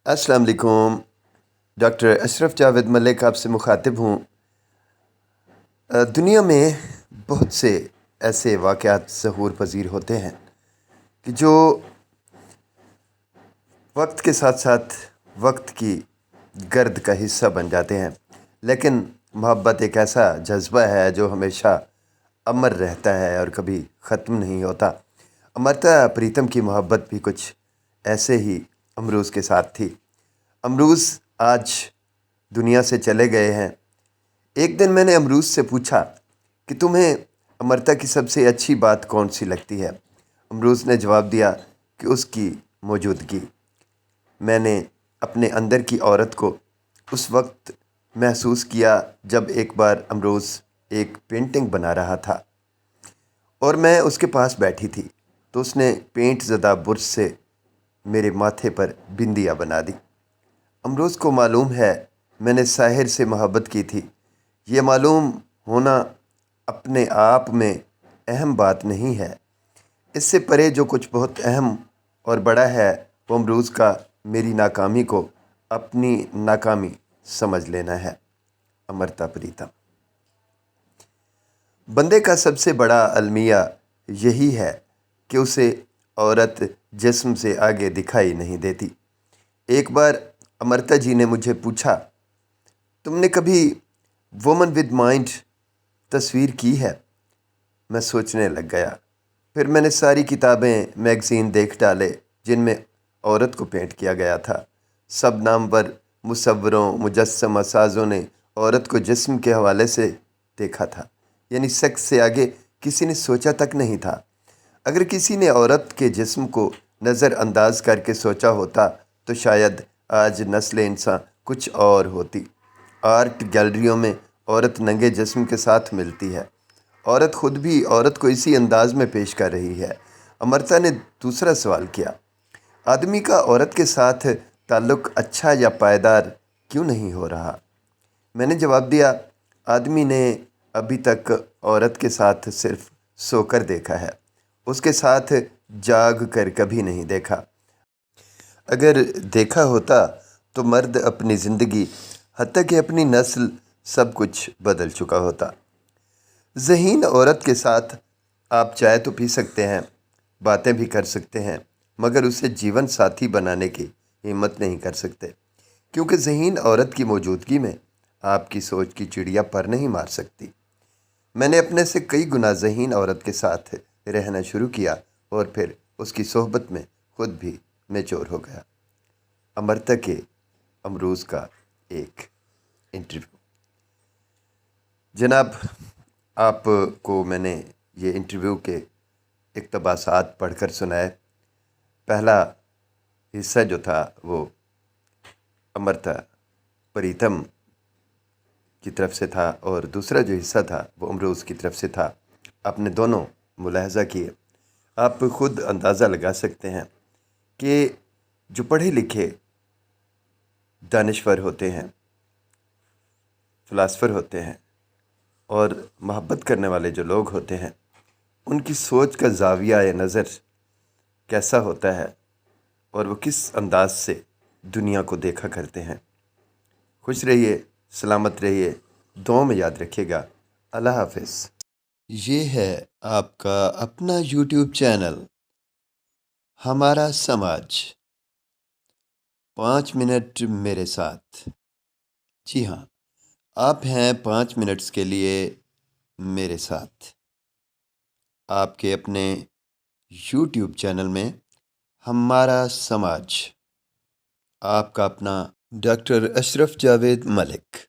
अस्सलाम वालेकुम। डॉक्टर अशरफ जावेद मलिक आपसे मुखातिब हूँ। दुनिया में बहुत से ऐसे वाक़यात ज़हूर पज़ीर होते हैं कि जो वक्त के साथ साथ वक्त की गर्द का हिस्सा बन जाते हैं, लेकिन मोहब्बत एक ऐसा जज्बा है जो हमेशा अमर रहता है और कभी ख़त्म नहीं होता। अमरता प्रीतम की मोहब्बत भी कुछ ऐसे ही अमरूज़ के साथ थी। अमरूज़ आज दुनिया से चले गए हैं। एक दिन मैंने अमरूज़ से पूछा कि तुम्हें अमरता की सबसे अच्छी बात कौन सी लगती है। अमरूज़ ने जवाब दिया कि उसकी मौजूदगी। मैंने अपने अंदर की औरत को उस वक्त महसूस किया जब एक बार अमरूज़ एक पेंटिंग बना रहा था और मैं उसके पास बैठी थी, तो उसने पेंट ज़दा बुर्श से मेरे माथे पर बिंदिया बना दी। अमरूज़ को मालूम है मैंने साहिर से मोहब्बत की थी। ये मालूम होना अपने आप में अहम बात नहीं है, इससे परे जो कुछ बहुत अहम और बड़ा है वो अमरूज़ का मेरी नाकामी को अपनी नाकामी समझ लेना है। अमरता प्रीतम। बंदे का सबसे बड़ा अलमिया यही है कि उसे औरत जिस्म से आगे दिखाई नहीं देती। एक बार अमरता जी ने मुझे पूछा, तुमने कभी वुमन विद माइंड तस्वीर की है? मैं सोचने लग गया। फिर मैंने सारी किताबें मैगज़ीन देख डाले जिनमें औरत को पेंट किया गया था। सब नामवर मुसव्विरों मुजस्सम साज़ों ने औरत को जिस्म के हवाले से देखा था, यानी सेक्स से आगे किसी ने सोचा तक नहीं था। अगर किसी ने औरत के जिस्म को नज़रअंदाज करके सोचा होता तो शायद आज नस्ल इंसान कुछ और होती। आर्ट गैलरियों में औरत नंगे जिस्म के साथ मिलती है। औरत ख़ुद भी औरत को इसी अंदाज में पेश कर रही है। अमरता ने दूसरा सवाल किया, आदमी का औरत के साथ ताल्लुक़ अच्छा या पायदार क्यों नहीं हो रहा? मैंने जवाब दिया, आदमी ने अभी तक औरत के साथ सिर्फ सोकर देखा है, उसके साथ जाग कर कभी नहीं देखा। अगर देखा होता तो मर्द अपनी ज़िंदगी हत्ता कि अपनी नस्ल सब कुछ बदल चुका होता। ज़हीन औरत के साथ आप चाय तो पी सकते हैं, बातें भी कर सकते हैं, मगर उसे जीवन साथी बनाने की हिम्मत नहीं कर सकते, क्योंकि ज़हीन औरत की मौजूदगी में आपकी सोच की चिड़िया पर नहीं मार सकती। मैंने अपने से कई गुना ज़हीन औरत के साथ रहना शुरू किया और फिर उसकी सोहबत में खुद भी मैच्योर हो गया। अमरता के अमरूज़ का एक इंटरव्यू। जनाब, आपको मैंने ये इंटरव्यू के इक़्तिबासात पढ़कर सुनाए। पहला हिस्सा जो था वो अमरता प्रीतम की तरफ से था और दूसरा जो हिस्सा था वो अमरूज़ की तरफ से था। आपने दोनों मुलाहज़ा किए। आप ख़ुद अंदाज़ा लगा सकते हैं कि जो पढ़े लिखे दानिश्वर होते हैं, फ़िलासफ़र होते हैं और मोहब्बत करने वाले जो लोग होते हैं, उनकी सोच का ज़ाविया नज़र कैसा होता है और वो किस अंदाज से दुनिया को देखा करते हैं। खुश रहिए, सलामत रहिए, दुआ में याद रखिएगा। अल्लाह हाफ़िज़। ये है आपका अपना यूट्यूब चैनल हमारा समाज। 5 मिनट मेरे साथ। जी हाँ, आप हैं 5 मिनट्स के लिए मेरे साथ आपके अपने यूट्यूब चैनल में हमारा समाज। आपका अपना डॉक्टर अशरफ जावेद मलिक।